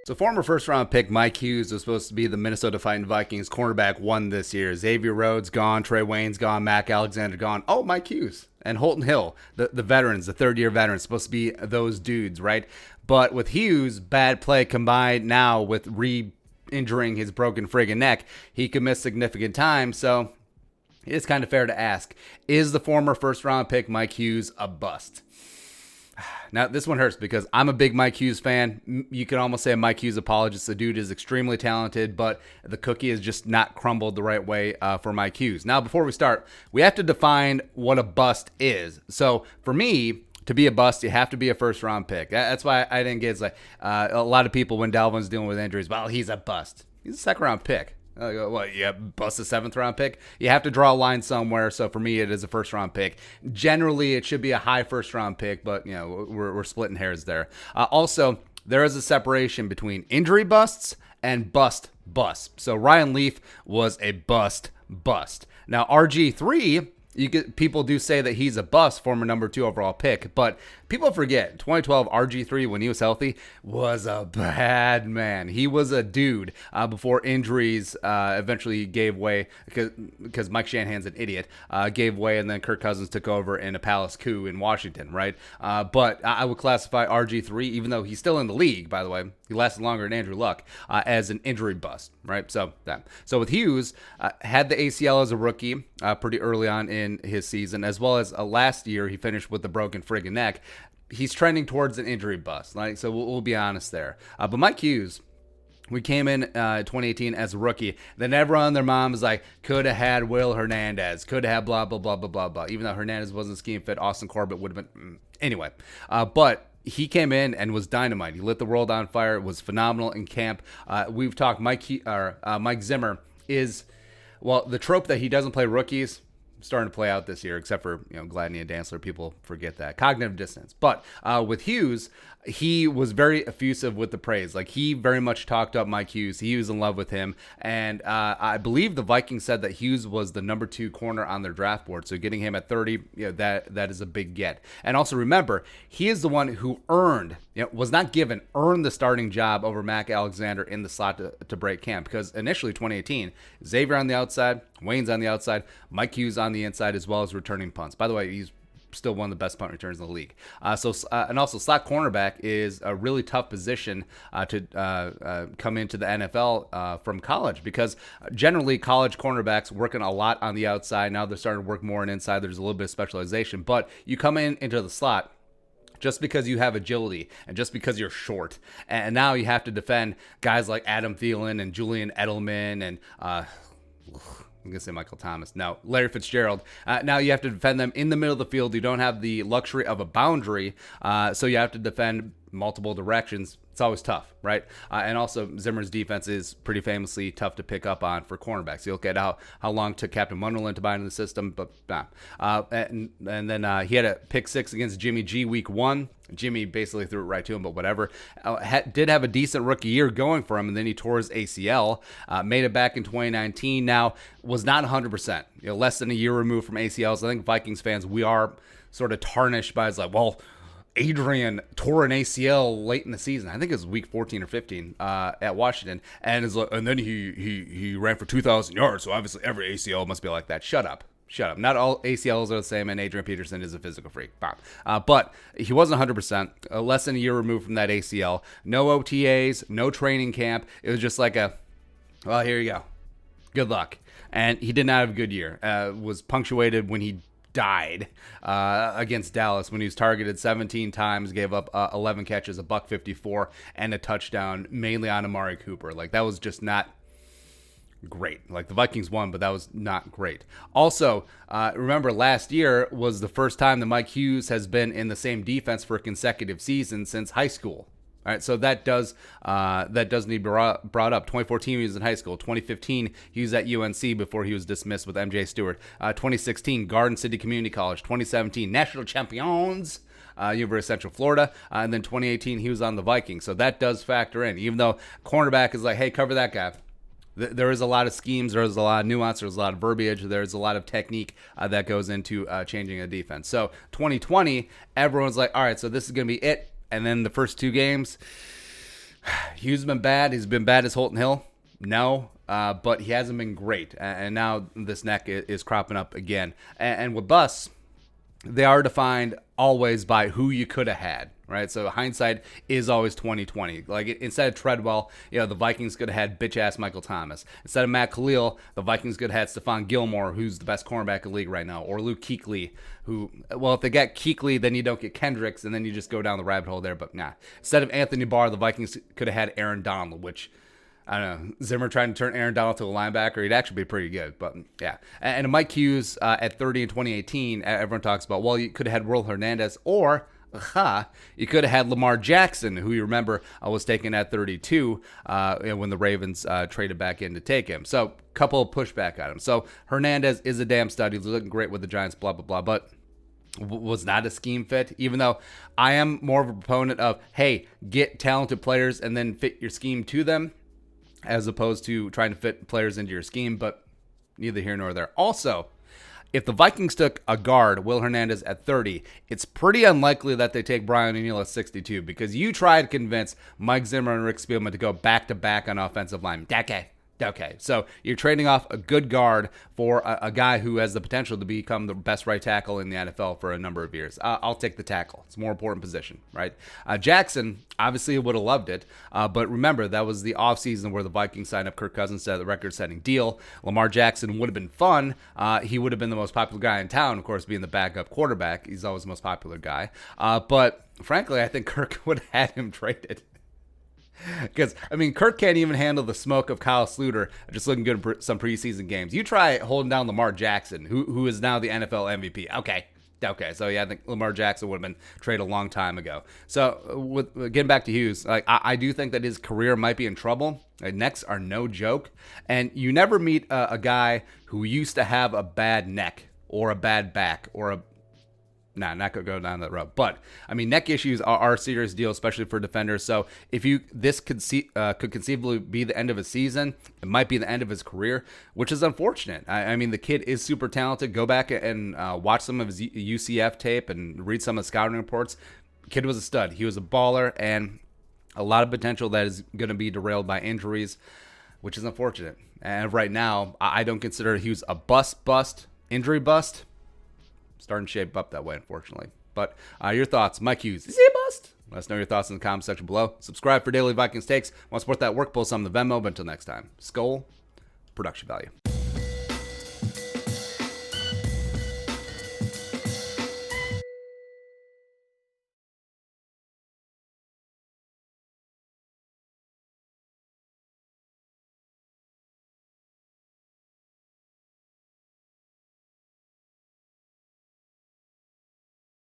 So former first-round pick Mike Hughes was supposed to be the Minnesota Vikings cornerback one this year. Xavier Rhodes gone, Trey Wayne's gone, Mac Alexander gone. Oh, Mike Hughes and Holton Hill, the veterans, the third-year veterans, supposed to be those dudes, right? But with Hughes, bad play combined now with re-injuring his broken friggin' neck, he could miss significant time. So it's kind of fair to ask, is the former first-round pick Mike Hughes a bust? Now, this one hurts because I'm a big Mike Hughes fan. You could almost say a Mike Hughes apologist. The dude is extremely talented, but the cookie has just not crumbled the right way for Mike Hughes. Now, before we start, we have to define what a bust is. So, for me, to be a bust, you have to be a first-round pick. That's why I didn't get it's like a lot of people when Dalvin's dealing with injuries. Well, he's a bust. He's a second-round pick. What, yeah, bust a seventh-round pick? You have to draw a line somewhere, so for me, it is a first-round pick. Generally, it should be a high first-round pick, but, you know, we're splitting hairs there. Also, there is a separation between injury busts and bust. So Ryan Leaf was a bust. Now, RG3, people do say that he's a bust, former number 2 overall pick, but people forget 2012 RG3 when he was healthy was a bad man. He was a dude before injuries eventually gave way because Mike Shanahan's an idiot, gave way, and then Kirk Cousins took over in a palace coup in Washington, right? But I would classify RG3, even though he's still in the league, by the way, he lasted longer than Andrew Luck, as an injury bust, right? So with Hughes, had the ACL as a rookie pretty early on in his season, as well as last year he finished with a broken friggin' neck. He's trending towards an injury bust, so we'll be honest there. But Mike Hughes, we came in 2018 as a rookie. Then everyone and their mom is like, could have had Will Hernandez, could have had blah, blah, blah, blah, blah, blah. Even though Hernandez wasn't scheme fit, Austin Corbett would have been. Anyway, but he came in and was dynamite. He lit the world on fire. It was phenomenal in camp. We've talked Mike Zimmer is, well, the trope that he doesn't play rookies starting to play out this year, except for, Gladney and Dantzler. People forget that. Cognitive dissonance. But with Hughes, he was very effusive with the praise. Like, he very much talked up Mike Hughes. He was in love with him. And I believe the Vikings said that Hughes was the number 2 corner on their draft board. So getting him at 30, that is a big get. And also remember, he is the one who earned, was not given, earned the starting job over Mac Alexander in the slot to break camp. Because initially 2018, Xavier on the outside, Wayne's on the outside, Mike Hughes on the inside, as well as returning punts. By the way, he's still one of the best punt returns in the league. And also slot cornerback is a really tough position to come into the NFL from college, because generally college cornerbacks working a lot on the outside. Now they're starting to work more on inside. There's a little bit of specialization, but you come into the slot just because you have agility and just because you're short. And now you have to defend guys like Adam Thielen and Julian Edelman and I'm going to say Michael Thomas. No, Larry Fitzgerald. Now you have to defend them in the middle of the field. You don't have the luxury of a boundary, so you have to defend multiple directions. It's always tough, right? And also, Zimmer's defense is pretty famously tough to pick up on for cornerbacks. You look at how long it took Captain Munderland to buy into the system, but nah. And then he had a pick 6 against Jimmy G week 1. Jimmy basically threw it right to him, but whatever. Did have a decent rookie year going for him, and then he tore his ACL. Made it back in 2019. Now, was not 100%. Less than a year removed from ACLs. I think Vikings fans, we are sort of tarnished by, it's like, well, Adrian tore an ACL late in the season. I think it was week 14 or 15 at Washington, and then he ran for 2,000 yards. So obviously every ACL must be like that. Shut up. Not all ACLs are the same, and Adrian Peterson is a physical freak. But he wasn't 100%. Less than a year removed from that ACL. No OTAs, no training camp. It was just like well, here you go. Good luck. And he did not have a good year. Was punctuated when he died against Dallas when he was targeted 17 times, gave up 11 catches, a $154, and a touchdown, mainly on Amari Cooper. Like, that was just not great. Like, the Vikings won, but that was not great. Also, remember last year was the first time that Mike Hughes has been in the same defense for a consecutive season since high school. All right, so that does need to be brought up. 2014, he was in high school. 2015, he was at UNC before he was dismissed with MJ Stewart. 2016, Garden City Community College. 2017, National Champions, University of Central Florida. And then 2018, he was on the Vikings. So that does factor in. Even though cornerback is like, hey, cover that guy. There is a lot of schemes. There is a lot of nuance. There's a lot of verbiage. There's a lot of technique that goes into changing a defense. So 2020, everyone's like, all right, so this is going to be it. And then the first 2 games, Hughes has been bad. He's been bad as Holton Hill. No, but he hasn't been great. And now this neck is cropping up again. And with Bus, they are defined always by who you could have had, right? So hindsight is always 2020. Like instead of Treadwell, the Vikings could have had bitch ass Michael Thomas. Instead of Matt Khalil, the Vikings could have had Stephon Gilmore, who's the best cornerback in the league right now, or Luke Kuechly, who, well, if they get Kuechly, then you don't get Kendricks, and then you just go down the rabbit hole there. But nah, instead of Anthony Barr, the Vikings could have had Aaron Donald, which, I don't know, Zimmer trying to turn Aaron Donald to a linebacker, he'd actually be pretty good. But yeah. And Mike Hughes at 30 in 2018, everyone talks about, well, you could have had Will Hernandez, or you could have had Lamar Jackson, who you remember was taken at 32 when the Ravens traded back in to take him. So couple of pushback on him. So Hernandez is a damn stud. He's looking great with the Giants, blah, blah, blah. But was not a scheme fit, even though I am more of a proponent of, hey, get talented players and then fit your scheme to them, as opposed to trying to fit players into your scheme, but neither here nor there. Also, if the Vikings took a guard, Will Hernandez, at 30, it's pretty unlikely that they take Brian O'Neill at 62, because you tried to convince Mike Zimmer and Rick Spielman to go back-to-back on offensive line. Okay, so you're trading off a good guard for a guy who has the potential to become the best right tackle in the NFL for a number of years. I'll take the tackle. It's a more important position, right? Jackson obviously would have loved it, but remember, that was the offseason where the Vikings signed up Kirk Cousins to the record-setting deal. Lamar Jackson would have been fun. He would have been the most popular guy in town, of course, being the backup quarterback. He's always the most popular guy. But frankly, I think Kirk would have had him traded. Because, I mean, Kirk can't even handle the smoke of Kyle Sluter just looking good in some preseason games. You try holding down Lamar Jackson, who is now the NFL MVP. Okay, so yeah, I think Lamar Jackson would have been traded a long time ago. So, getting back to Hughes, I do think that his career might be in trouble. Necks are no joke. And you never meet a guy who used to have a bad neck or a bad back or a not going to go down that road. But, I mean, neck issues are a serious deal, especially for defenders. So if this could conceivably be the end of his season, it might be the end of his career, which is unfortunate. I mean, the kid is super talented. Go back and watch some of his UCF tape and read some of the scouting reports. Kid was a stud. He was a baller, and a lot of potential that is going to be derailed by injuries, which is unfortunate. And right now, I don't consider Hughes a injury bust. Starting to shape up that way, unfortunately. But your thoughts, Mike Hughes, is he a bust? Let us know your thoughts in the comment section below. Subscribe for daily Vikings takes. Want to support that work, pull some of the Venmo. But until next time, Skull, production value.